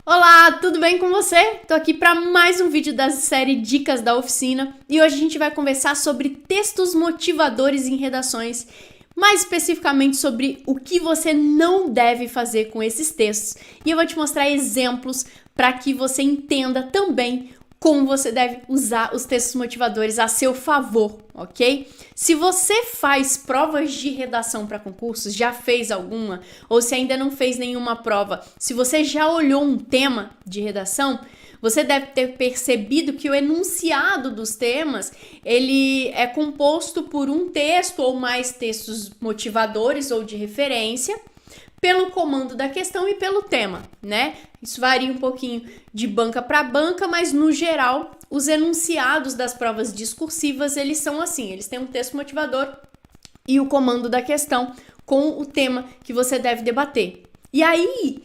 Olá, tudo bem com você? Tô aqui para mais um vídeo da série Dicas da Oficina e hoje a gente vai conversar sobre textos motivadores em redações, mais especificamente sobre o que você não deve fazer com esses textos. E eu vou te mostrar exemplos para que você entenda também como você deve usar os textos motivadores a seu favor, ok? Se você faz provas de redação para concursos, já fez alguma, ou se ainda não fez nenhuma prova, se você já olhou um tema de redação, você deve ter percebido que o enunciado dos temas, ele é composto por um texto ou mais textos motivadores ou de referência, pelo comando da questão e pelo tema, né? Isso varia um pouquinho de banca para banca, mas no geral, os enunciados das provas discursivas, eles são assim, eles têm um texto motivador e o comando da questão com o tema que você deve debater. E aí,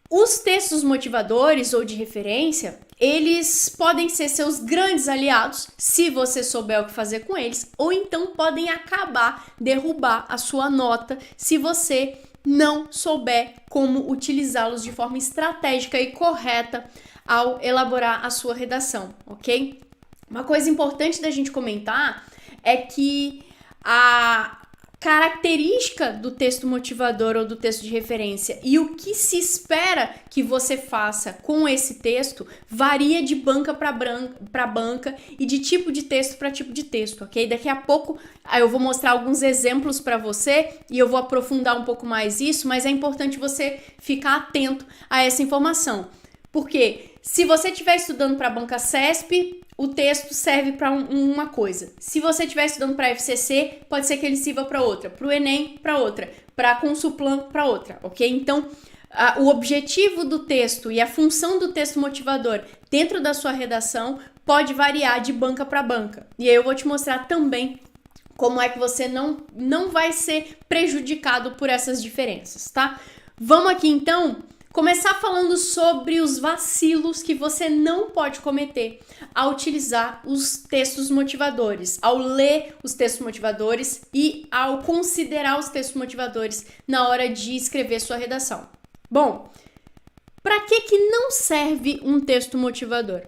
os textos motivadores ou de referência, eles podem ser seus grandes aliados se você souber o que fazer com eles, ou então podem derrubar a sua nota se você não souber como utilizá-los de forma estratégica e correta ao elaborar a sua redação, ok? Uma coisa importante da gente comentar é que a característica do texto motivador ou do texto de referência e o que se espera que você faça com esse texto varia de banca para banca e de tipo de texto para tipo de texto, ok? Daqui a pouco eu vou mostrar alguns exemplos para você e eu vou aprofundar um pouco mais isso, mas é importante você ficar atento a essa informação. Porque se você estiver estudando para a banca CESP, o texto serve para uma coisa. Se você estiver estudando para a FCC, pode ser que ele sirva para outra. Para o Enem, para outra. Para a Consulplan, para outra, ok? Então, o objetivo do texto e a função do texto motivador dentro da sua redação pode variar de banca para banca. E aí eu vou te mostrar também como é que você não vai ser prejudicado por essas diferenças, tá? Vamos aqui, então, começar falando sobre os vacilos que você não pode cometer ao utilizar os textos motivadores, ao ler os textos motivadores e ao considerar os textos motivadores na hora de escrever sua redação. Bom, para que não serve um texto motivador?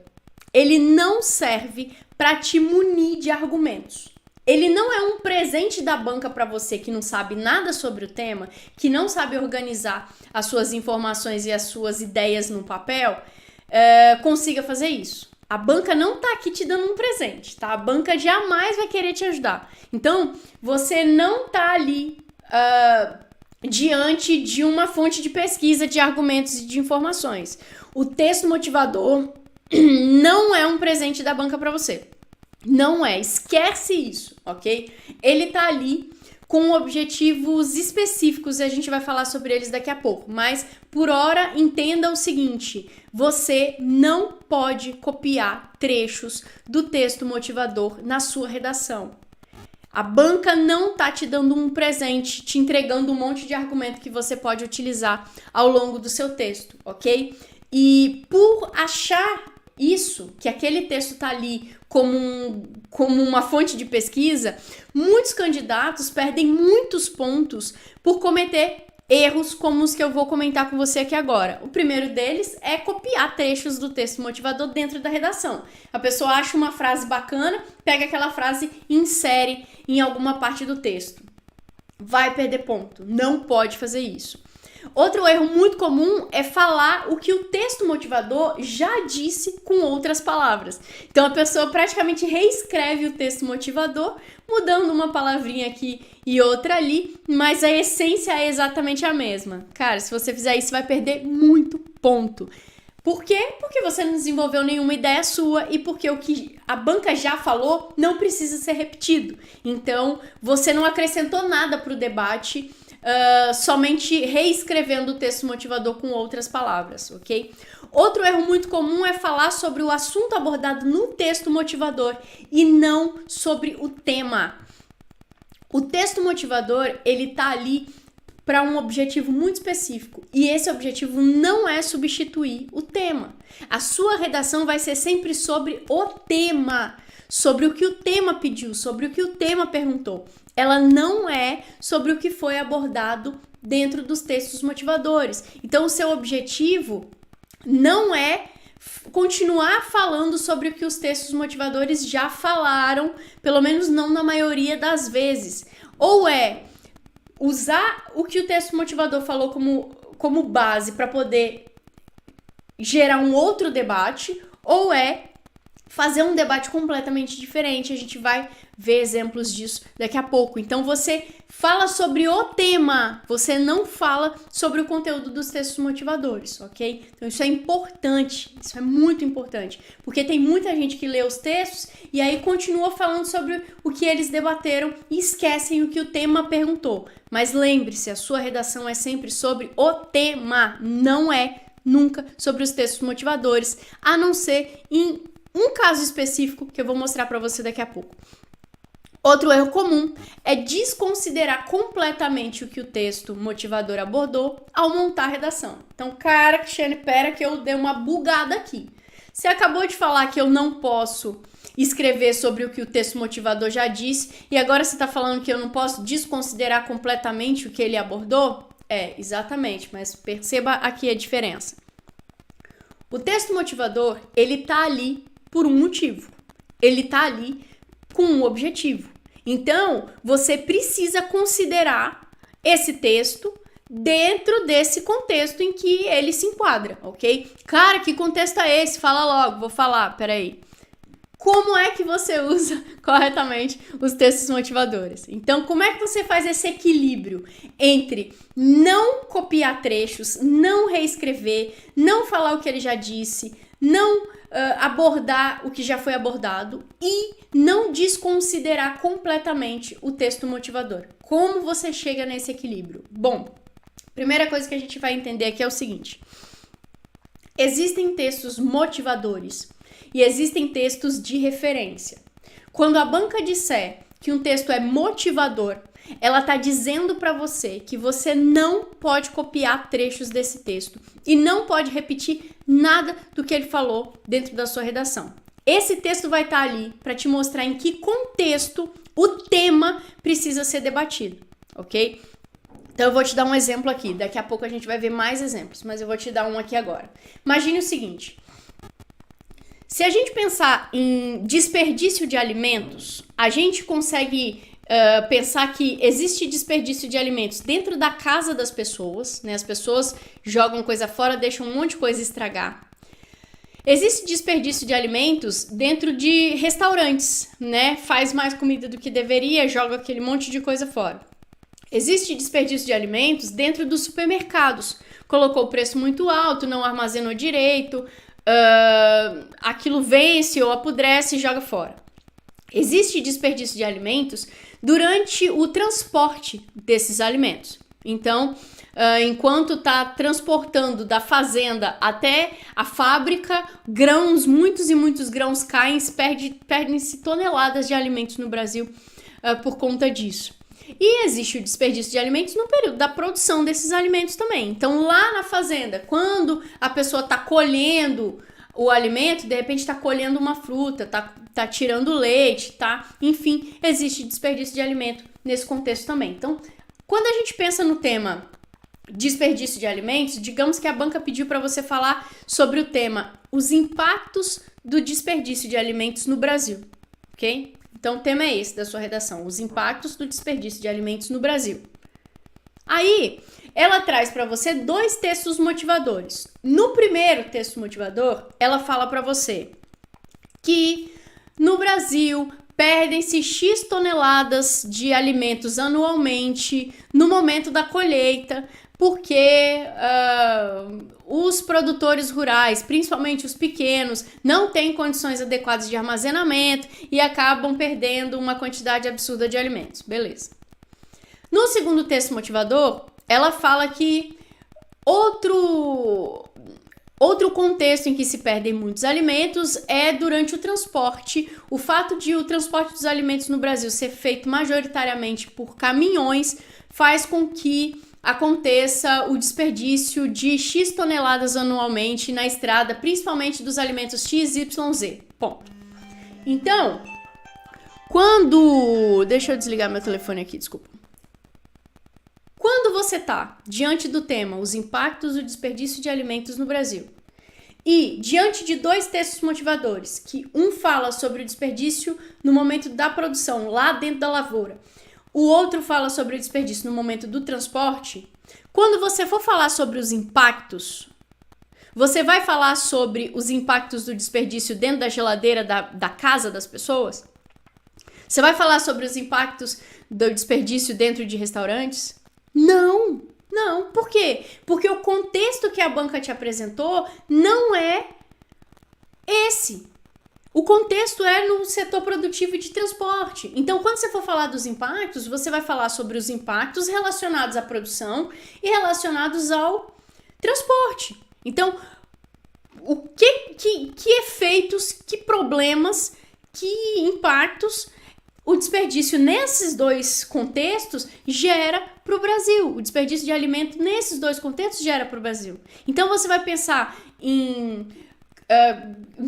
Ele não serve para te munir de argumentos. Ele não é um presente da banca para você que não sabe nada sobre o tema, que não sabe organizar as suas informações e as suas ideias no papel, consiga fazer isso. A banca não tá aqui te dando um presente, tá? A banca jamais vai querer te ajudar. Então, você não tá ali diante de uma fonte de pesquisa, de argumentos e de informações. O texto motivador não é um presente da banca para você. Não é, esquece isso, ok? Ele tá ali com objetivos específicos e a gente vai falar sobre eles daqui a pouco. Mas, por hora, entenda o seguinte: você não pode copiar trechos do texto motivador na sua redação. A banca não tá te dando um presente, te entregando um monte de argumento que você pode utilizar ao longo do seu texto, ok? E por achar isso, que aquele texto tá ali como uma fonte de pesquisa, muitos candidatos perdem muitos pontos por cometer erros como os que eu vou comentar com você aqui agora. O primeiro deles é copiar trechos do texto motivador dentro da redação. A pessoa acha uma frase bacana, pega aquela frase e insere em alguma parte do texto. Vai perder ponto. Não pode fazer isso. Outro erro muito comum é falar o que o texto motivador já disse com outras palavras. Então a pessoa praticamente reescreve o texto motivador, mudando uma palavrinha aqui e outra ali, mas a essência é exatamente a mesma. Cara, se você fizer isso, vai perder muito ponto. Por quê? Porque você não desenvolveu nenhuma ideia sua e porque o que a banca já falou não precisa ser repetido. Então, você não acrescentou nada para o debate, somente reescrevendo o texto motivador com outras palavras, ok? Outro erro muito comum é falar sobre o assunto abordado no texto motivador e não sobre o tema. O texto motivador, ele tá ali para um objetivo muito específico e esse objetivo não é substituir o tema. A sua redação vai ser sempre sobre o tema, sobre o que o tema pediu, sobre o que o tema perguntou. Ela não é sobre o que foi abordado dentro dos textos motivadores. Então, o seu objetivo não é continuar falando sobre o que os textos motivadores já falaram, pelo menos não na maioria das vezes. Ou é usar o que o texto motivador falou como base para poder gerar um outro debate, ou é fazer um debate completamente diferente. A gente vai ver exemplos disso daqui a pouco. Então você fala sobre o tema, você não fala sobre o conteúdo dos textos motivadores, ok? Então isso é importante, isso é muito importante, porque tem muita gente que lê os textos e aí continua falando sobre o que eles debateram e esquecem o que o tema perguntou. Mas lembre-se, a sua redação é sempre sobre o tema, não é nunca sobre os textos motivadores, a não ser em um caso específico que eu vou mostrar para você daqui a pouco. Outro erro comum é desconsiderar completamente o que o texto motivador abordou ao montar a redação. Então, cara, Cristiane, pera que eu dei uma bugada aqui. Você acabou de falar que eu não posso escrever sobre o que o texto motivador já disse e agora você está falando que eu não posso desconsiderar completamente o que ele abordou? É, exatamente, mas perceba aqui a diferença. O texto motivador, ele tá ali por um motivo. Ele tá ali com um objetivo. Então, você precisa considerar esse texto dentro desse contexto em que ele se enquadra, ok? Cara, que contexto é esse? Fala logo, vou falar, peraí. Como é que você usa corretamente os textos motivadores? Então, como é que você faz esse equilíbrio entre não copiar trechos, não reescrever, não falar o que ele já disse, não abordar o que já foi abordado e não desconsiderar completamente o texto motivador? Como você chega nesse equilíbrio? Bom, primeira coisa que a gente vai entender aqui é o seguinte: existem textos motivadores e existem textos de referência. Quando a banca disser que um texto é motivador, ela está dizendo para você que você não pode copiar trechos desse texto e não pode repetir nada do que ele falou dentro da sua redação. Esse texto vai estar ali para te mostrar em que contexto o tema precisa ser debatido, ok? Então eu vou te dar um exemplo aqui, daqui a pouco a gente vai ver mais exemplos, mas eu vou te dar um aqui agora. Imagine o seguinte: se a gente pensar em desperdício de alimentos, a gente consegue pensar que existe desperdício de alimentos dentro da casa das pessoas, né? As pessoas jogam coisa fora, deixam um monte de coisa estragar. Existe desperdício de alimentos dentro de restaurantes, né? Faz mais comida do que deveria, joga aquele monte de coisa fora. Existe desperdício de alimentos dentro dos supermercados. Colocou o preço muito alto, não armazenou direito, aquilo vence ou apodrece e joga fora. Existe desperdício de alimentos durante o transporte desses alimentos. Então, enquanto está transportando da fazenda até a fábrica, grãos, muitos e muitos grãos caem, perdem-se toneladas de alimentos no Brasil por conta disso. E existe o desperdício de alimentos no período da produção desses alimentos também. Então, lá na fazenda, quando a pessoa está colhendo o alimento, de repente está colhendo uma fruta, tá tirando leite, tá? Enfim, existe desperdício de alimento nesse contexto também. Então, quando a gente pensa no tema desperdício de alimentos, digamos que a banca pediu para você falar sobre o tema os impactos do desperdício de alimentos no Brasil, ok? Então, o tema é esse da sua redação, os impactos do desperdício de alimentos no Brasil. Aí, ela traz para você 2 textos motivadores. No primeiro texto motivador, ela fala para você que no Brasil perdem-se X toneladas de alimentos anualmente no momento da colheita, porque os produtores rurais, principalmente os pequenos, não têm condições adequadas de armazenamento e acabam perdendo uma quantidade absurda de alimentos. Beleza. No segundo texto motivador, ela fala que outro contexto em que se perdem muitos alimentos é durante o transporte. O fato de o transporte dos alimentos no Brasil ser feito majoritariamente por caminhões faz com que aconteça o desperdício de X toneladas anualmente na estrada, principalmente dos alimentos XYZ. Ponto. Então, deixa eu desligar meu telefone aqui, desculpa. Quando você está diante do tema os impactos do desperdício de alimentos no Brasil, E, diante de dois textos motivadores, que um fala sobre o desperdício no momento da produção, lá dentro da lavoura, o outro fala sobre o desperdício no momento do transporte, quando você for falar sobre os impactos, você vai falar sobre os impactos do desperdício dentro da geladeira da casa das pessoas? Você vai falar sobre os impactos do desperdício dentro de restaurantes? Não. Por quê? Porque o contexto que a banca te apresentou não é esse. O contexto é no setor produtivo e de transporte. Então, quando você for falar dos impactos, você vai falar sobre os impactos relacionados à produção e relacionados ao transporte. Então, o que efeitos, que problemas, que impactos o desperdício nesses dois contextos gera para o Brasil. O desperdício de alimento nesses dois contextos gera para o Brasil. Então, você vai pensar em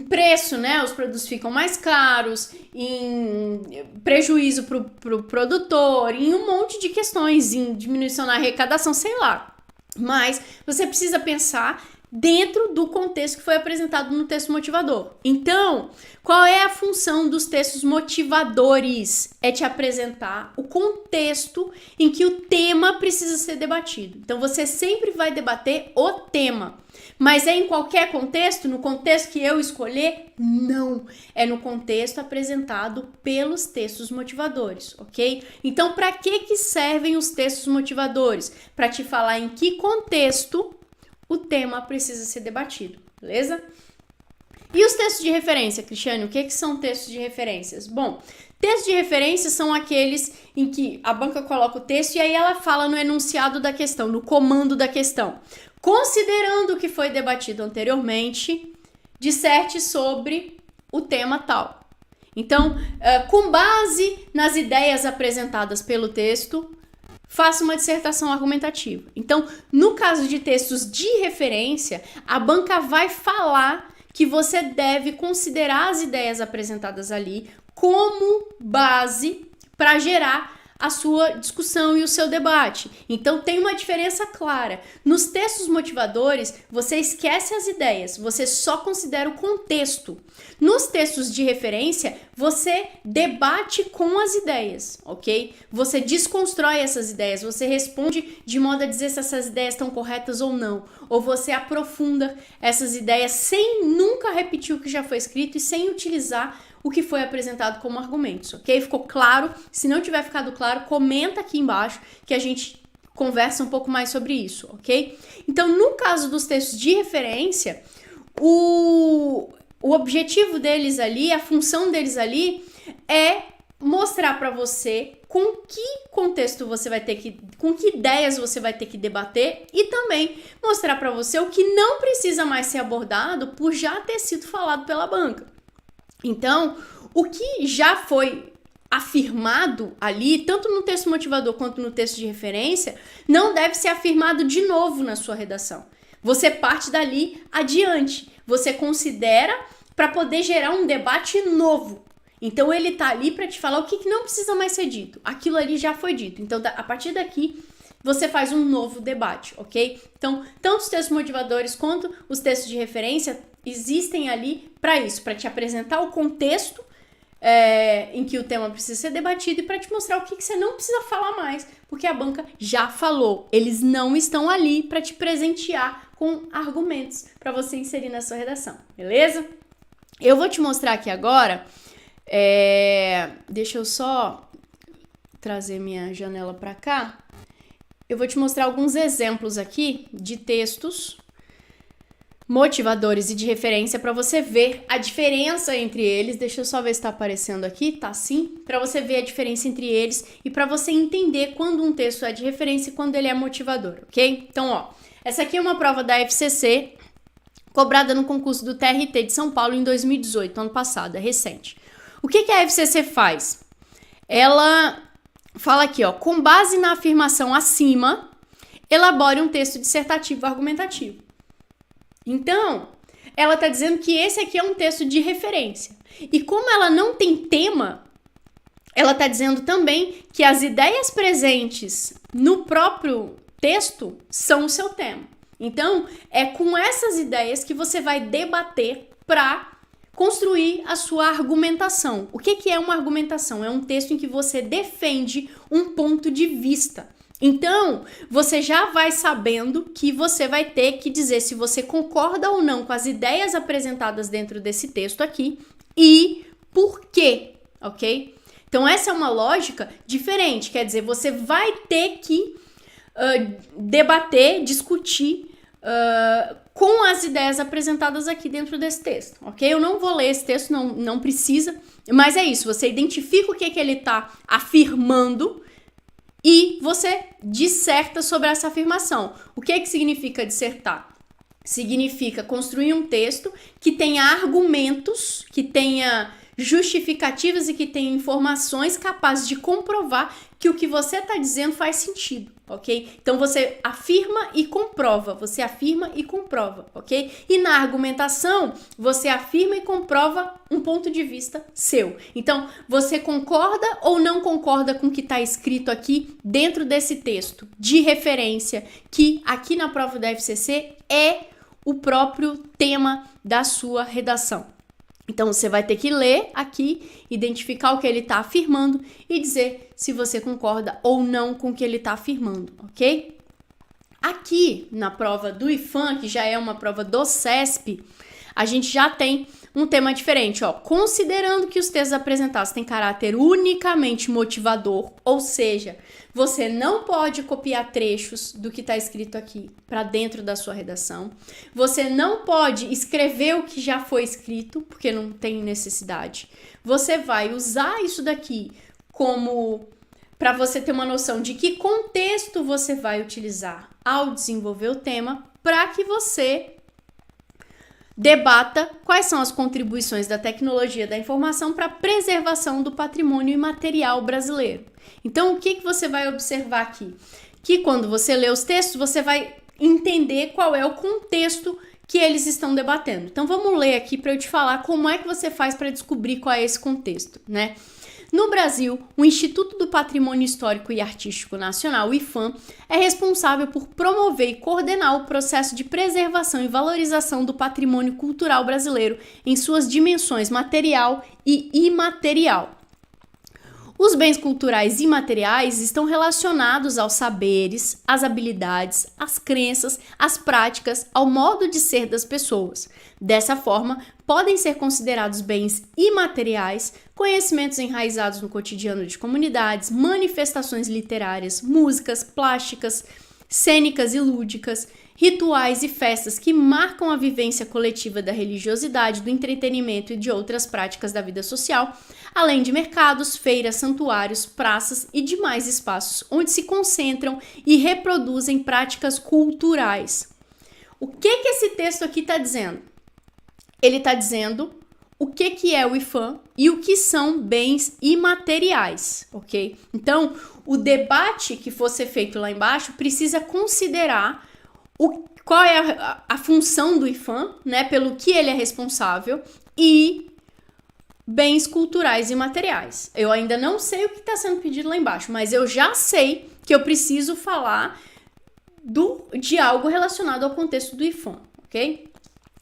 preço, né? Os produtos ficam mais caros, em prejuízo para o produtor, em um monte de questões, em diminuição na arrecadação, sei lá. Mas você precisa pensar dentro do contexto que foi apresentado no texto motivador. Então, qual é a função dos textos motivadores? É te apresentar o contexto em que o tema precisa ser debatido. Então, você sempre vai debater o tema. Mas é em qualquer contexto? No contexto que eu escolher? Não. É no contexto apresentado pelos textos motivadores, ok? Então, para que servem os textos motivadores? Para te falar em que contexto o tema precisa ser debatido, beleza? E os textos de referência, Cristiane? O que são textos de referências? Bom, textos de referência são aqueles em que a banca coloca o texto e aí ela fala no enunciado da questão, no comando da questão. Considerando o que foi debatido anteriormente, disserte sobre o tema tal. Então, com base nas ideias apresentadas pelo texto, faça uma dissertação argumentativa. Então, no caso de textos de referência, a banca vai falar que você deve considerar as ideias apresentadas ali como base para gerar a sua discussão e o seu debate. Então, tem uma diferença clara. Nos textos motivadores, você esquece as ideias, você só considera o contexto. Nos textos de referência, você debate com as ideias, ok? Você desconstrói essas ideias, você responde de modo a dizer se essas ideias estão corretas ou não. Ou você aprofunda essas ideias sem nunca repetir o que já foi escrito e sem utilizar o que foi apresentado como argumentos, ok? Ficou claro? Se não tiver ficado claro, comenta aqui embaixo que a gente conversa um pouco mais sobre isso, ok? Então, no caso dos textos de referência, o objetivo deles ali, a função deles ali é mostrar para você com que contexto você vai ter que, com que ideias você vai ter que debater e também mostrar para você o que não precisa mais ser abordado por já ter sido falado pela banca. Então, o que já foi afirmado ali, tanto no texto motivador quanto no texto de referência, não deve ser afirmado de novo na sua redação. Você parte dali adiante. Você considera para poder gerar um debate novo. Então, ele tá ali para te falar o que não precisa mais ser dito. Aquilo ali já foi dito. Então, a partir daqui, você faz um novo debate, ok? Então, tanto os textos motivadores quanto os textos de referência existem ali para isso, para te apresentar o contexto em que o tema precisa ser debatido e para te mostrar o que você não precisa falar mais, porque a banca já falou. Eles não estão ali para te presentear com argumentos para você inserir na sua redação, beleza? Eu vou te mostrar aqui agora, deixa eu só trazer minha janela para cá. Eu vou te mostrar alguns exemplos aqui de textos motivadores e de referência para você ver a diferença entre eles. Deixa eu só ver se está aparecendo aqui, tá sim? Para você ver a diferença entre eles e para você entender quando um texto é de referência e quando ele é motivador, ok? Então, ó, essa aqui é uma prova da FCC cobrada no concurso do TRT de São Paulo em 2018, ano passado, é recente. O que a FCC faz? Ela fala aqui, ó, com base na afirmação acima, elabore um texto dissertativo argumentativo. Então, ela está dizendo que esse aqui é um texto de referência. E como ela não tem tema, ela está dizendo também que as ideias presentes no próprio texto são o seu tema. Então, é com essas ideias que você vai debater para construir a sua argumentação. O que é uma argumentação? É um texto em que você defende um ponto de vista. Então, você já vai sabendo que você vai ter que dizer se você concorda ou não com as ideias apresentadas dentro desse texto aqui e por quê, ok? Então, essa é uma lógica diferente, quer dizer, você vai ter que debater, discutir com as ideias apresentadas aqui dentro desse texto, ok? Eu não vou ler esse texto, não precisa, mas é isso, você identifica o que ele está afirmando e você disserta sobre essa afirmação. O que significa dissertar? Significa construir um texto que tenha argumentos, que tenha justificativas e que tenha informações capazes de comprovar que o que você está dizendo faz sentido, ok? Então você afirma e comprova, ok? E na argumentação, você afirma e comprova um ponto de vista seu. Então, você concorda ou não concorda com o que está escrito aqui dentro desse texto de referência, que aqui na prova da FCC é o próprio tema da sua redação. Então, você vai ter que ler aqui, identificar o que ele está afirmando e dizer se você concorda ou não com o que ele está afirmando, ok? Aqui, na prova do IFAM, que já é uma prova do CESP, a gente já tem um tema diferente, ó. Considerando que os textos apresentados têm caráter unicamente motivador, ou seja, você não pode copiar trechos do que está escrito aqui para dentro da sua redação. Você não pode escrever o que já foi escrito, porque não tem necessidade. Você vai usar isso daqui como para você ter uma noção de que contexto você vai utilizar ao desenvolver o tema, para que você debata quais são as contribuições da tecnologia da informação para a preservação do patrimônio imaterial brasileiro. Então, o que você vai observar aqui? Que quando você lê os textos, você vai entender qual é o contexto que eles estão debatendo. Então, vamos ler aqui para eu te falar como é que você faz para descobrir qual é esse contexto, né? No Brasil, o Instituto do Patrimônio Histórico e Artístico Nacional, o IFAM, é responsável por promover e coordenar o processo de preservação e valorização do patrimônio cultural brasileiro em suas dimensões material e imaterial. Os bens culturais imateriais estão relacionados aos saberes, às habilidades, às crenças, às práticas, ao modo de ser das pessoas. Dessa forma, podem ser considerados bens imateriais, conhecimentos enraizados no cotidiano de comunidades, manifestações literárias, músicas, plásticas, cênicas e lúdicas, rituais e festas que marcam a vivência coletiva da religiosidade, do entretenimento e de outras práticas da vida social, além de mercados, feiras, santuários, praças e demais espaços onde se concentram e reproduzem práticas culturais. O que esse texto aqui está dizendo? Ele está dizendo o que é o IFAM e o que são bens imateriais, ok? Então, o debate que for ser feito lá embaixo precisa considerar qual é a função do IFAM, né, pelo que ele é responsável, e bens culturais e materiais. Eu ainda não sei o que está sendo pedido lá embaixo, mas eu já sei que eu preciso falar de algo relacionado ao contexto do IFAM, ok?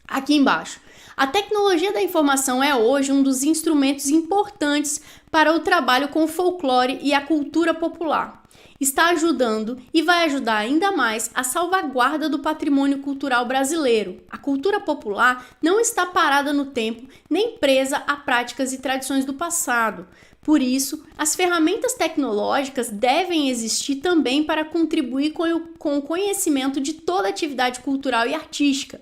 Aqui embaixo. A tecnologia da informação é hoje um dos instrumentos importantes para o trabalho com o folclore e a cultura popular. Está ajudando e vai ajudar ainda mais a salvaguarda do patrimônio cultural brasileiro. A cultura popular não está parada no tempo, nem presa a práticas e tradições do passado. Por isso, as ferramentas tecnológicas devem existir também para contribuir com o conhecimento de toda atividade cultural e artística.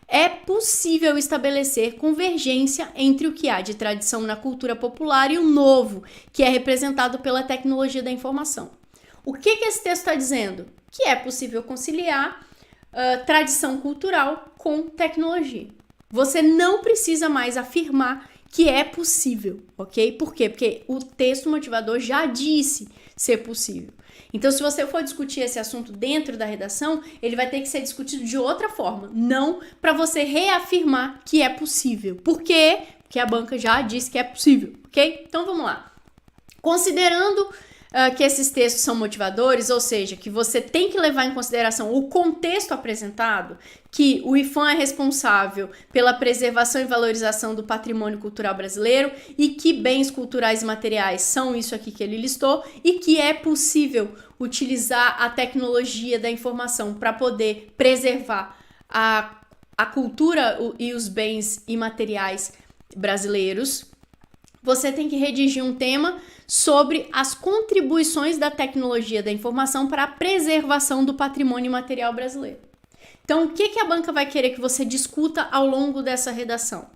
É possível estabelecer convergência entre o que há de tradição na cultura popular e o novo, que é representado pela tecnologia da informação. O que esse texto está dizendo? Que é possível conciliar tradição cultural com tecnologia. Você não precisa mais afirmar que é possível, ok? Por quê? Porque o texto motivador já disse ser possível. Então, se você for discutir esse assunto dentro da redação, ele vai ter que ser discutido de outra forma, não para você reafirmar que é possível. Por quê? Porque a banca já disse que é possível, ok? Então, vamos lá. Considerando que esses textos são motivadores, ou seja, que você tem que levar em consideração o contexto apresentado, que o IPHAN é responsável pela preservação e valorização do patrimônio cultural brasileiro e que bens culturais e materiais são isso aqui que ele listou e que é possível utilizar a tecnologia da informação para poder preservar a cultura e os bens imateriais brasileiros. Você tem que redigir um tema sobre as contribuições da tecnologia da informação para a preservação do patrimônio imaterial brasileiro. Então, o que a banca vai querer que você discuta ao longo dessa redação?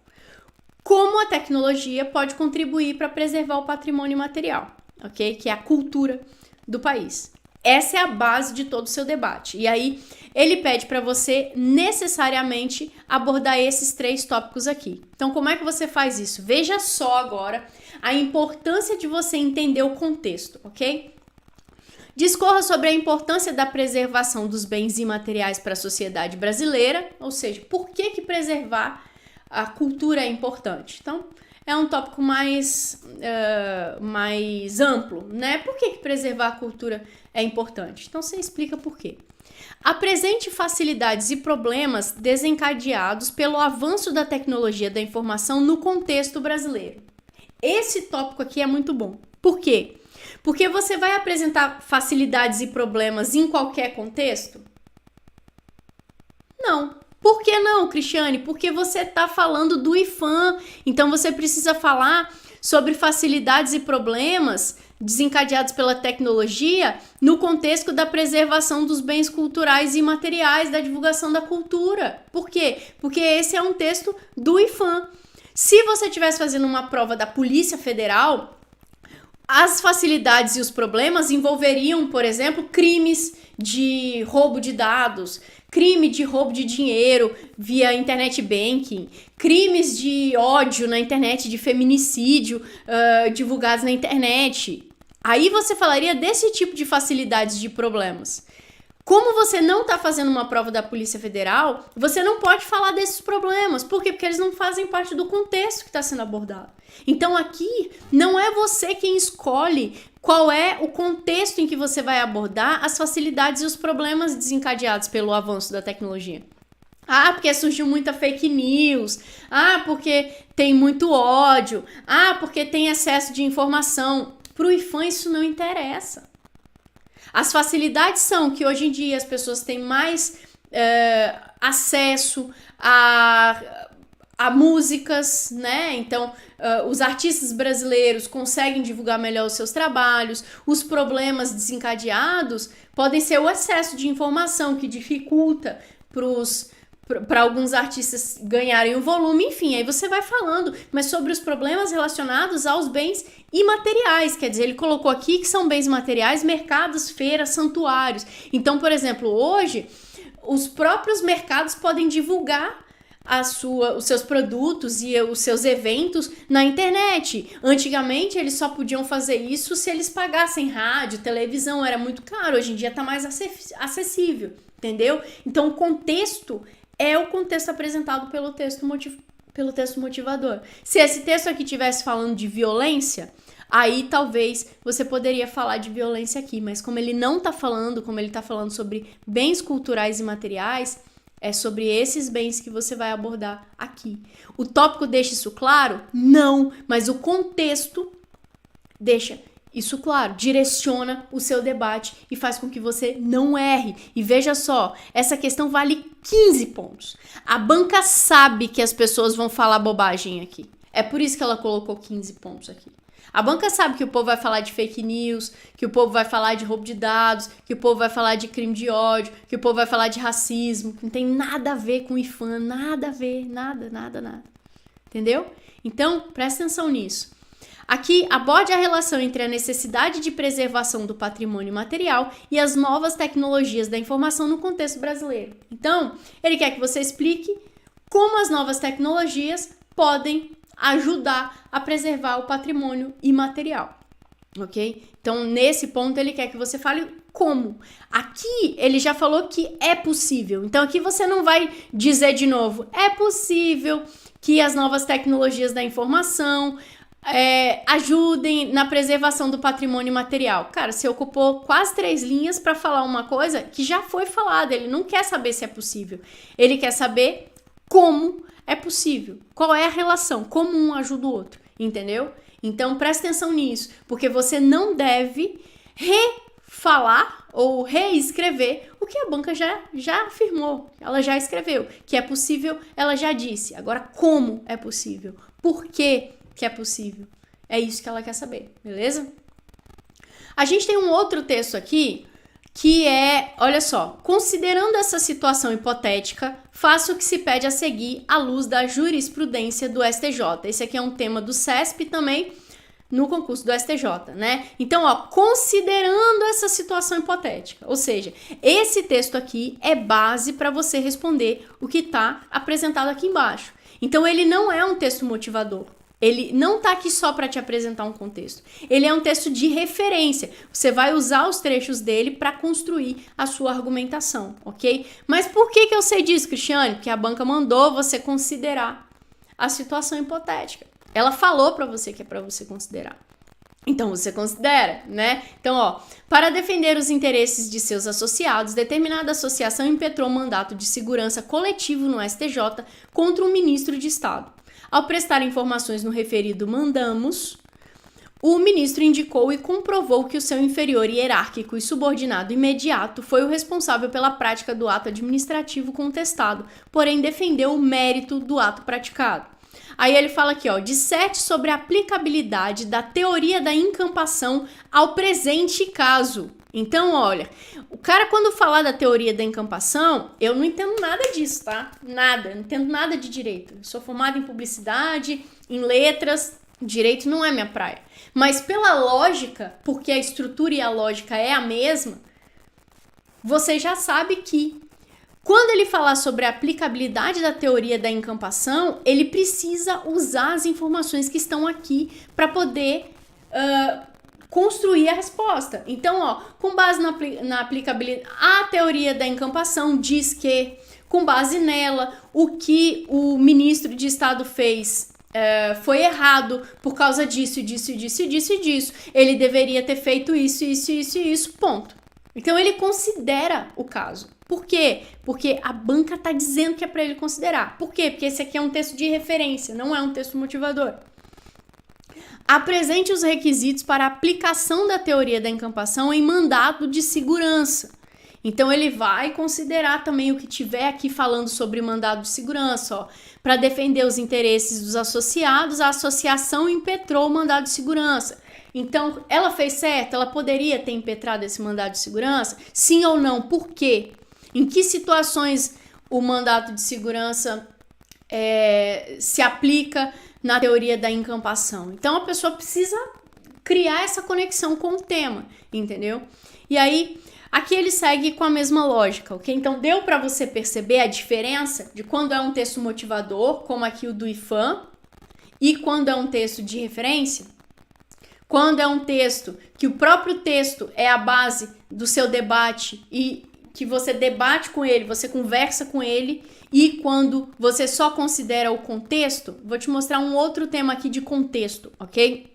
Como a tecnologia pode contribuir para preservar o patrimônio imaterial, ok? Que é a cultura do país. Essa é a base de todo o seu debate. E aí, ele pede para você necessariamente abordar esses 3 tópicos aqui. Então, como é que você faz isso? Veja só agora a importância de você entender o contexto, ok? Discorra sobre a importância da preservação dos bens imateriais para a sociedade brasileira, ou seja, por que preservar a cultura é importante. Então, é um tópico mais amplo, né? Por que preservar a cultura é importante? Então, você explica por quê. Apresente facilidades e problemas desencadeados pelo avanço da tecnologia da informação no contexto brasileiro. Esse tópico aqui é muito bom. Por quê? Porque você vai apresentar facilidades e problemas em qualquer contexto? Não. Por que não, Cristiane? Porque você está falando do IPHAN, então você precisa falar sobre facilidades e problemas desencadeados pela tecnologia no contexto da preservação dos bens culturais e imateriais, da divulgação da cultura. Por quê? Porque esse é um texto do IPHAN. Se você estivesse fazendo uma prova da Polícia Federal, as facilidades e os problemas envolveriam, por exemplo, crimes de roubo de dados, crime de roubo de dinheiro via internet banking, crimes de ódio na internet, de feminicídio divulgados na internet. Aí você falaria desse tipo de facilidades de problemas. Como você não está fazendo uma prova da Polícia Federal, você não pode falar desses problemas. Por quê? Porque eles não fazem parte do contexto que está sendo abordado. Então aqui não é você quem escolhe qual é o contexto em que você vai abordar as facilidades e os problemas desencadeados pelo avanço da tecnologia. Ah, porque surgiu muita fake news. Ah, porque tem muito ódio. Ah, porque tem excesso de informação. Para o IPHAN isso não interessa. As facilidades são que hoje em dia as pessoas têm mais acesso a músicas, né? Então, os artistas brasileiros conseguem divulgar melhor os seus trabalhos. Os problemas desencadeados podem ser o excesso de informação que dificulta para alguns artistas ganharem o volume, enfim, aí você vai falando, mas sobre os problemas relacionados aos bens imateriais, quer dizer, ele colocou aqui que são bens materiais, mercados, feiras, santuários. Então, por exemplo, hoje, os próprios mercados podem divulgar os seus produtos e os seus eventos na internet. Antigamente, eles só podiam fazer isso se eles pagassem rádio, televisão, era muito caro, hoje em dia está mais acessível, entendeu? Então, o contexto é o contexto apresentado pelo texto motivador. Se esse texto aqui estivesse falando de violência, aí talvez você poderia falar de violência aqui, mas como ele não está falando, como ele está falando sobre bens culturais e materiais, é sobre esses bens que você vai abordar aqui. O tópico deixa isso claro? Não, mas o contexto deixa isso claro, direciona o seu debate e faz com que você não erre. E veja só, essa questão vale 15 pontos. A banca sabe que as pessoas vão falar bobagem aqui. É por isso que ela colocou 15 pontos aqui. A banca sabe que o povo vai falar de fake news, que o povo vai falar de roubo de dados, que o povo vai falar de crime de ódio, que o povo vai falar de racismo, que não tem nada a ver com o IPHAN, nada a ver, nada. Entendeu? Então, presta atenção nisso. Aqui, aborde a relação entre a necessidade de preservação do patrimônio material e as novas tecnologias da informação no contexto brasileiro. Então, ele quer que você explique como as novas tecnologias podem ajudar a preservar o patrimônio imaterial, ok? Então, nesse ponto, ele quer que você fale como. Aqui, ele já falou que é possível. Então, aqui você não vai dizer de novo, é possível que as novas tecnologias da informação ajudem na preservação do patrimônio material. Cara, você ocupou quase 3 linhas para falar uma coisa que já foi falada. Ele não quer saber se é possível. Ele quer saber como é possível. Qual é a relação? Como um ajuda o outro. Entendeu? Então, presta atenção nisso. Porque você não deve refalar ou reescrever o que a banca já afirmou. Ela já escreveu. Que é possível, ela já disse. Agora, como é possível? Por quê que é possível? É isso que ela quer saber, beleza? A gente tem um outro texto aqui que é, olha só, considerando essa situação hipotética, faça o que se pede a seguir à luz da jurisprudência do STJ. Esse aqui é um tema do CESP também, no concurso do STJ, né? Então, ó, considerando essa situação hipotética, ou seja, esse texto aqui é base para você responder o que está apresentado aqui embaixo. Então, ele não é um texto motivador. Ele não está aqui só para te apresentar um contexto. Ele é um texto de referência. Você vai usar os trechos dele para construir a sua argumentação, ok? Mas por que eu sei disso, Cristiane? Porque a banca mandou você considerar a situação hipotética. Ela falou para você que é para você considerar. Então você considera, né? Então, ó, para defender os interesses de seus associados, determinada associação impetrou mandato de segurança coletivo no STJ contra um ministro de Estado. Ao prestar informações no referido mandamos, o ministro indicou e comprovou que o seu inferior hierárquico e subordinado imediato foi o responsável pela prática do ato administrativo contestado, porém defendeu o mérito do ato praticado. Aí ele fala aqui, ó, disserte sobre a aplicabilidade da teoria da encampação ao presente caso. Então, olha, o cara quando falar da teoria da encampação, eu não entendo nada disso, tá? Nada, eu não entendo nada de direito. Eu sou formada em publicidade, em letras, direito não é minha praia. Mas pela lógica, porque a estrutura e a lógica é a mesma, você já sabe que quando ele falar sobre a aplicabilidade da teoria da encampação, ele precisa usar as informações que estão aqui para poder construir a resposta. Então, ó, com base na aplicabilidade, a teoria da encampação diz que, com base nela, o que o ministro de Estado fez foi errado por causa disso, disso, disso, disso, disso. Ele deveria ter feito isso, isso, isso e isso, ponto. Então, ele considera o caso. Por quê? Porque a banca está dizendo que é para ele considerar. Por quê? Porque esse aqui é um texto de referência, não é um texto motivador. Apresente os requisitos para a aplicação da teoria da encampação em mandado de segurança. Então, ele vai considerar também o que tiver aqui falando sobre mandado de segurança, ó. Para defender os interesses dos associados, a associação impetrou o mandado de segurança. Então, ela fez certo? Ela poderia ter impetrado esse mandado de segurança? Sim ou não? Por quê? Em que situações o mandato de segurança se aplica na teoria da encampação? Então, a pessoa precisa criar essa conexão com o tema, entendeu? E aí, aqui ele segue com a mesma lógica, ok? Então, deu para você perceber a diferença de quando é um texto motivador, como aqui o do IFAM, e quando é um texto de referência? Quando é um texto que o próprio texto é a base do seu debate e que você debate com ele, você conversa com ele, e quando você só considera o contexto, vou te mostrar um outro tema aqui de contexto, ok?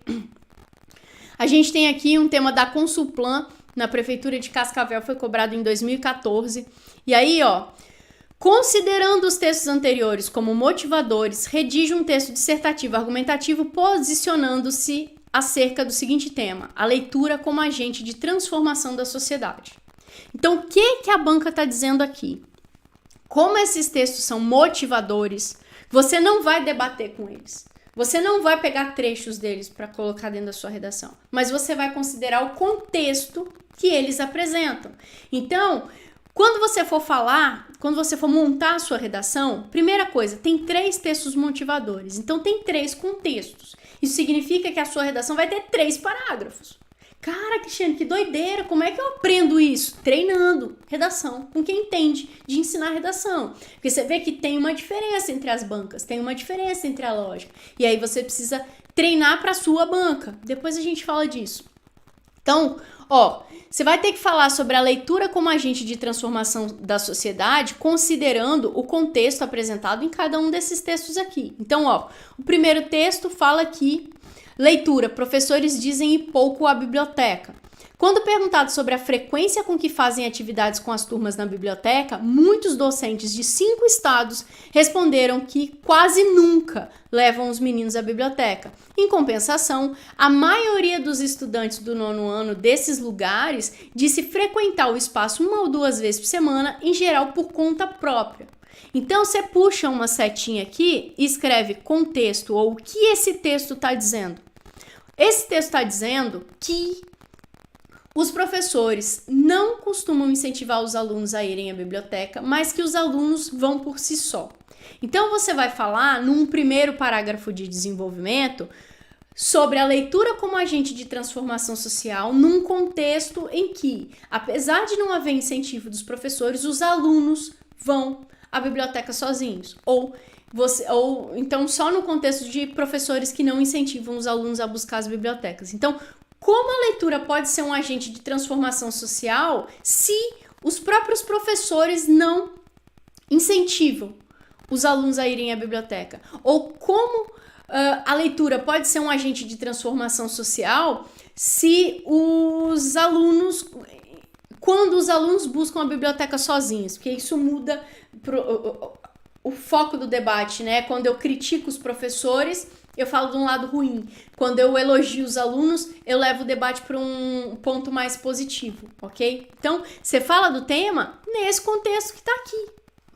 A gente tem aqui um tema da Consulplan, na Prefeitura de Cascavel, foi cobrado em 2014, e aí, ó, considerando os textos anteriores como motivadores, redige um texto dissertativo argumentativo posicionando-se acerca do seguinte tema: a leitura como agente de transformação da sociedade. Então, o que a banca está dizendo aqui? Como esses textos são motivadores, você não vai debater com eles. Você não vai pegar trechos deles para colocar dentro da sua redação, mas você vai considerar o contexto que eles apresentam. Então, quando você for falar, quando você for montar a sua redação, primeira coisa, tem 3 textos motivadores. Então, tem 3 contextos. Isso significa que a sua redação vai ter 3 parágrafos. Cara, Cristiane, que doideira! Como é que eu aprendo isso? Treinando redação, com quem entende de ensinar redação. Porque você vê que tem uma diferença entre as bancas, tem uma diferença entre a lógica. E aí você precisa treinar para a sua banca. Depois a gente fala disso. Então, ó, você vai ter que falar sobre a leitura como agente de transformação da sociedade, considerando o contexto apresentado em cada um desses textos aqui. Então, ó, o primeiro texto fala que Leitura. Professores dizem ir pouco à biblioteca. Quando perguntado sobre a frequência com que fazem atividades com as turmas na biblioteca, muitos docentes de 5 estados responderam que quase nunca levam os meninos à biblioteca. Em compensação, a maioria dos estudantes do 9º ano desses lugares disse frequentar o espaço 1 ou 2 vezes por semana, em geral por conta própria. Então, você puxa uma setinha aqui e escreve contexto, ou o que esse texto está dizendo. Esse texto está dizendo que os professores não costumam incentivar os alunos a irem à biblioteca, mas que os alunos vão por si só. Então, você vai falar, num primeiro parágrafo de desenvolvimento, sobre a leitura como agente de transformação social num contexto em que, apesar de não haver incentivo dos professores, os alunos vão à biblioteca sozinhos. Ou então só no contexto de professores que não incentivam os alunos a buscar as bibliotecas. Então, como a leitura pode ser um agente de transformação social se os próprios professores não incentivam os alunos a irem à biblioteca? Ou como a leitura pode ser um agente de transformação social se os alunos, quando os alunos buscam a biblioteca sozinhos? Porque isso muda o foco do debate, né? Quando eu critico os professores, eu falo de um lado ruim. Quando eu elogio os alunos, eu levo o debate para um ponto mais positivo, ok? Então, você fala do tema nesse contexto que está aqui,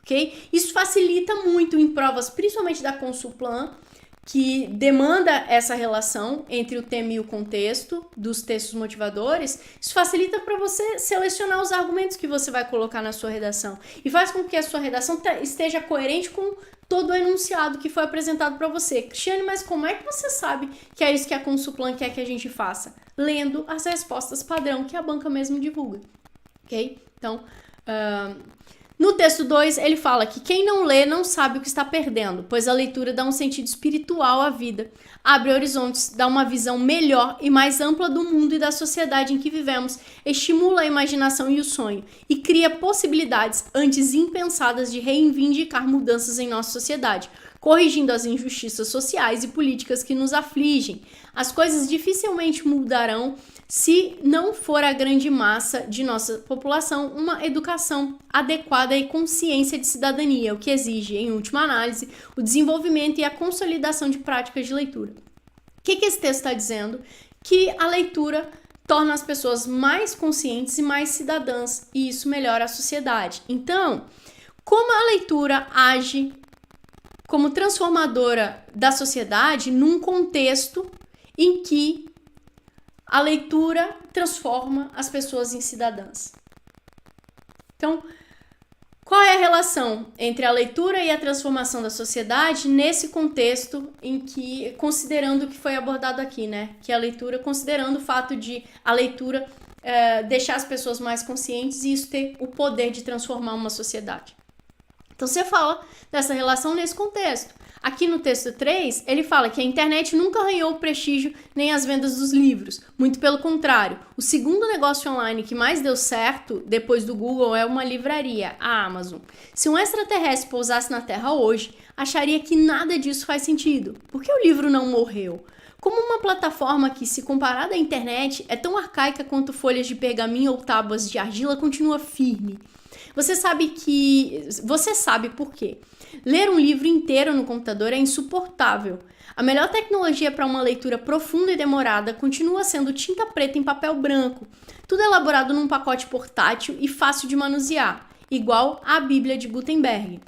ok? Isso facilita muito em provas, principalmente da Consulplan, que demanda essa relação entre o tema e o contexto dos textos motivadores. Isso facilita para você selecionar os argumentos que você vai colocar na sua redação e faz com que a sua redação esteja coerente com todo o enunciado que foi apresentado para você. Cristiane, mas como é que você sabe que é isso que a Consulplan quer que a gente faça? Lendo as respostas padrão que a banca mesmo divulga, ok? Então, no texto 2, ele fala que quem não lê não sabe o que está perdendo, pois a leitura dá um sentido espiritual à vida, abre horizontes, dá uma visão melhor e mais ampla do mundo e da sociedade em que vivemos, estimula a imaginação e o sonho, e cria possibilidades antes impensadas de reivindicar mudanças em nossa sociedade, corrigindo as injustiças sociais e políticas que nos afligem. As coisas dificilmente mudarão se não for a grande massa de nossa população uma educação adequada e consciência de cidadania, o que exige, em última análise, o desenvolvimento e a consolidação de práticas de leitura. O que esse texto está dizendo? Que a leitura torna as pessoas mais conscientes e mais cidadãs, e isso melhora a sociedade. Então, como a leitura age como transformadora da sociedade num contexto em que a leitura transforma as pessoas em cidadãs. Então, qual é a relação entre a leitura e a transformação da sociedade nesse contexto em que, considerando o que foi abordado aqui, né? Que a leitura, considerando o fato de a leitura deixar as pessoas mais conscientes e isso ter o poder de transformar uma sociedade. Então, você fala dessa relação nesse contexto. Aqui no texto 3, ele fala que a internet nunca ganhou o prestígio nem as vendas dos livros. Muito pelo contrário, o segundo negócio online que mais deu certo depois do Google é uma livraria, a Amazon. Se um extraterrestre pousasse na Terra hoje, acharia que nada disso faz sentido. Por que o livro não morreu? Como uma plataforma que, se comparada à internet, é tão arcaica quanto folhas de pergaminho ou tábuas de argila, continua firme. Você sabe por quê. Ler um livro inteiro no computador é insuportável. A melhor tecnologia para uma leitura profunda e demorada continua sendo tinta preta em papel branco, tudo elaborado num pacote portátil e fácil de manusear, igual à Bíblia de Gutenberg.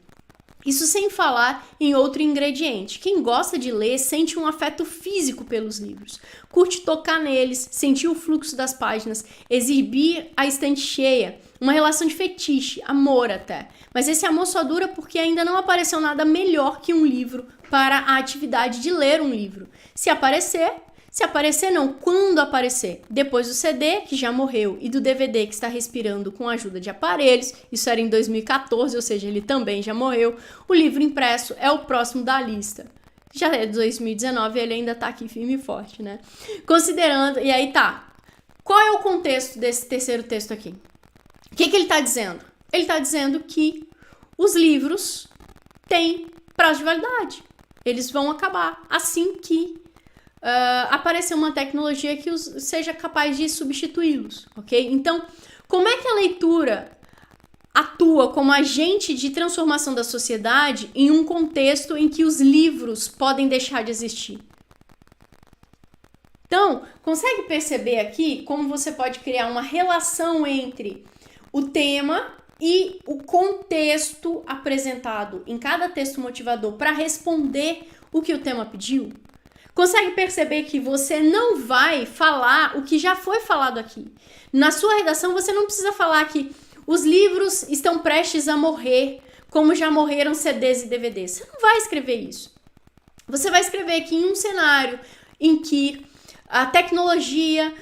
Isso sem falar em outro ingrediente. Quem gosta de ler sente um afeto físico pelos livros. Curte tocar neles, sentir o fluxo das páginas, exibir a estante cheia, uma relação de fetiche, amor até. Mas esse amor só dura porque ainda não apareceu nada melhor que um livro para a atividade de ler um livro. Se aparecer não, quando aparecer? Depois do CD, que já morreu, e do DVD, que está respirando com a ajuda de aparelhos, isso era em 2014, ou seja, ele também já morreu, o livro impresso é o próximo da lista. Já é de 2019 e ele ainda tá aqui firme e forte, né? Considerando, e aí tá, qual é o contexto desse terceiro texto aqui? O que ele tá dizendo? Ele tá dizendo que os livros têm prazo de validade. Eles vão acabar assim que aparecer uma tecnologia que seja capaz de substituí-los, ok? Então, como é que a leitura atua como agente de transformação da sociedade em um contexto em que os livros podem deixar de existir? Então, consegue perceber aqui como você pode criar uma relação entre o tema e o contexto apresentado em cada texto motivador para responder o que o tema pediu? Consegue perceber que você não vai falar o que já foi falado aqui? Na sua redação, você não precisa falar que os livros estão prestes a morrer, como já morreram CDs e DVDs. Você não vai escrever isso. Você vai escrever que em um cenário em que a tecnologia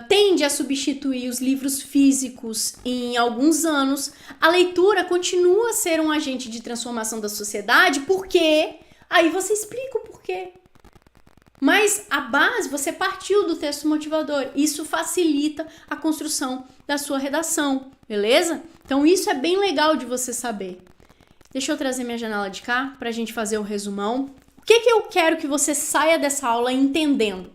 tende a substituir os livros físicos em alguns anos, a leitura continua a ser um agente de transformação da sociedade, porque aí você explica o porquê. Mas a base, você partiu do texto motivador. Isso facilita a construção da sua redação, beleza? Então isso é bem legal de você saber. Deixa eu trazer minha janela de cá para a gente fazer o resumão. O que eu quero que você saia dessa aula entendendo?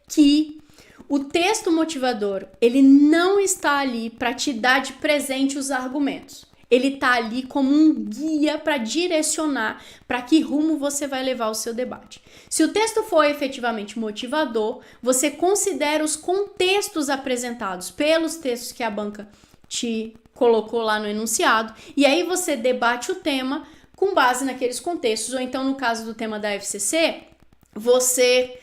Que o texto motivador, ele não está ali para te dar de presente os argumentos. Ele está ali como um guia para direcionar para que rumo você vai levar o seu debate. Se o texto for efetivamente motivador, você considera os contextos apresentados pelos textos que a banca te colocou lá no enunciado, e aí você debate o tema com base naqueles contextos, ou então no caso do tema da FCC, você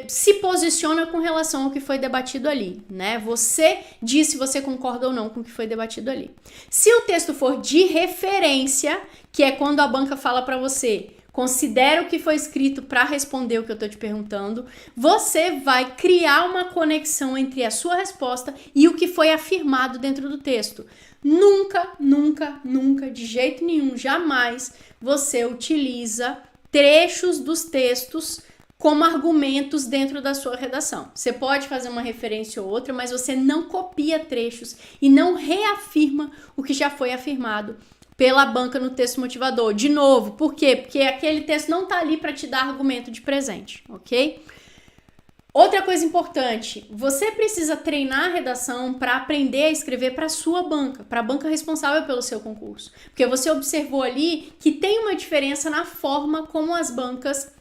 se posiciona com relação ao que foi debatido ali, né? Você diz se você concorda ou não com o que foi debatido ali. Se o texto for de referência, que é quando a banca fala para você, considera o que foi escrito para responder o que eu tô te perguntando, você vai criar uma conexão entre a sua resposta e o que foi afirmado dentro do texto. Nunca, nunca, nunca, de jeito nenhum, jamais você utiliza trechos dos textos como argumentos dentro da sua redação. Você pode fazer uma referência ou outra, mas você não copia trechos e não reafirma o que já foi afirmado pela banca no texto motivador. De novo, por quê? Porque aquele texto não está ali para te dar argumento de presente, ok? Outra coisa importante, você precisa treinar a redação para aprender a escrever para a sua banca, para a banca responsável pelo seu concurso. Porque você observou ali que tem uma diferença na forma como as bancas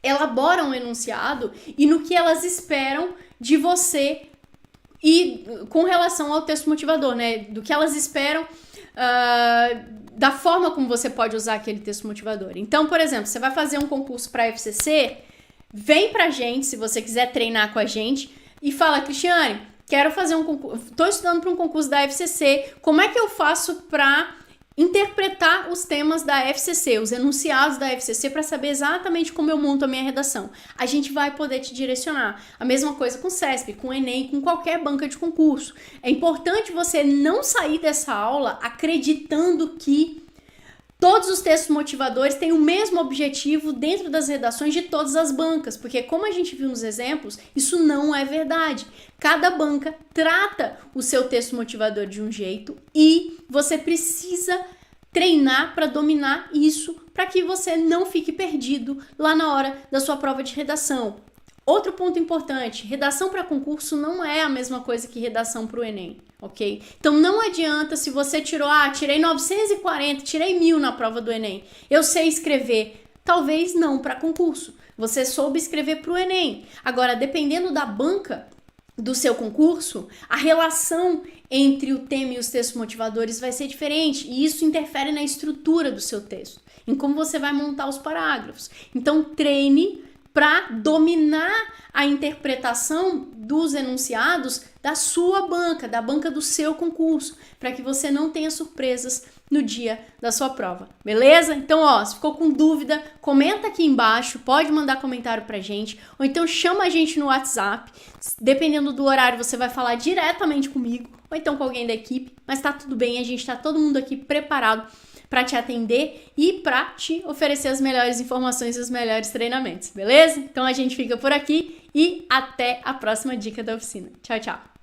elaboram o enunciado e no que elas esperam de você e com relação ao texto motivador, né? Do que elas esperam da forma como você pode usar aquele texto motivador. Então, por exemplo, você vai fazer um concurso para a FCC, vem pra gente, se você quiser treinar com a gente, e fala, Cristiane, quero fazer um concurso, tô estudando para um concurso da FCC, como é que eu faço para interpretar os temas da FCC, os enunciados da FCC, para saber exatamente como eu monto a minha redação? A gente vai poder te direcionar. A mesma coisa com o CESP, com o Enem, com qualquer banca de concurso. É importante você não sair dessa aula acreditando que todos os textos motivadores têm o mesmo objetivo dentro das redações de todas as bancas, porque como a gente viu nos exemplos, isso não é verdade. Cada banca trata o seu texto motivador de um jeito e você precisa treinar para dominar isso, para que você não fique perdido lá na hora da sua prova de redação. Outro ponto importante, redação para concurso não é a mesma coisa que redação para o Enem, ok? Então não adianta se você tirei 940, tirei 1000 na prova do Enem, eu sei escrever. Talvez não para concurso, você soube escrever para o Enem. Agora, dependendo da banca do seu concurso, a relação entre o tema e os textos motivadores vai ser diferente e isso interfere na estrutura do seu texto, em como você vai montar os parágrafos. Então treine para dominar a interpretação dos enunciados da sua banca, da banca do seu concurso, para que você não tenha surpresas no dia da sua prova, beleza? Então, se ficou com dúvida, comenta aqui embaixo, pode mandar comentário pra gente, ou então chama a gente no WhatsApp, dependendo do horário você vai falar diretamente comigo, ou então com alguém da equipe, mas tá tudo bem, a gente tá todo mundo aqui preparado para te atender e para te oferecer as melhores informações e os melhores treinamentos, beleza? Então a gente fica por aqui e até a próxima dica da oficina. Tchau, tchau!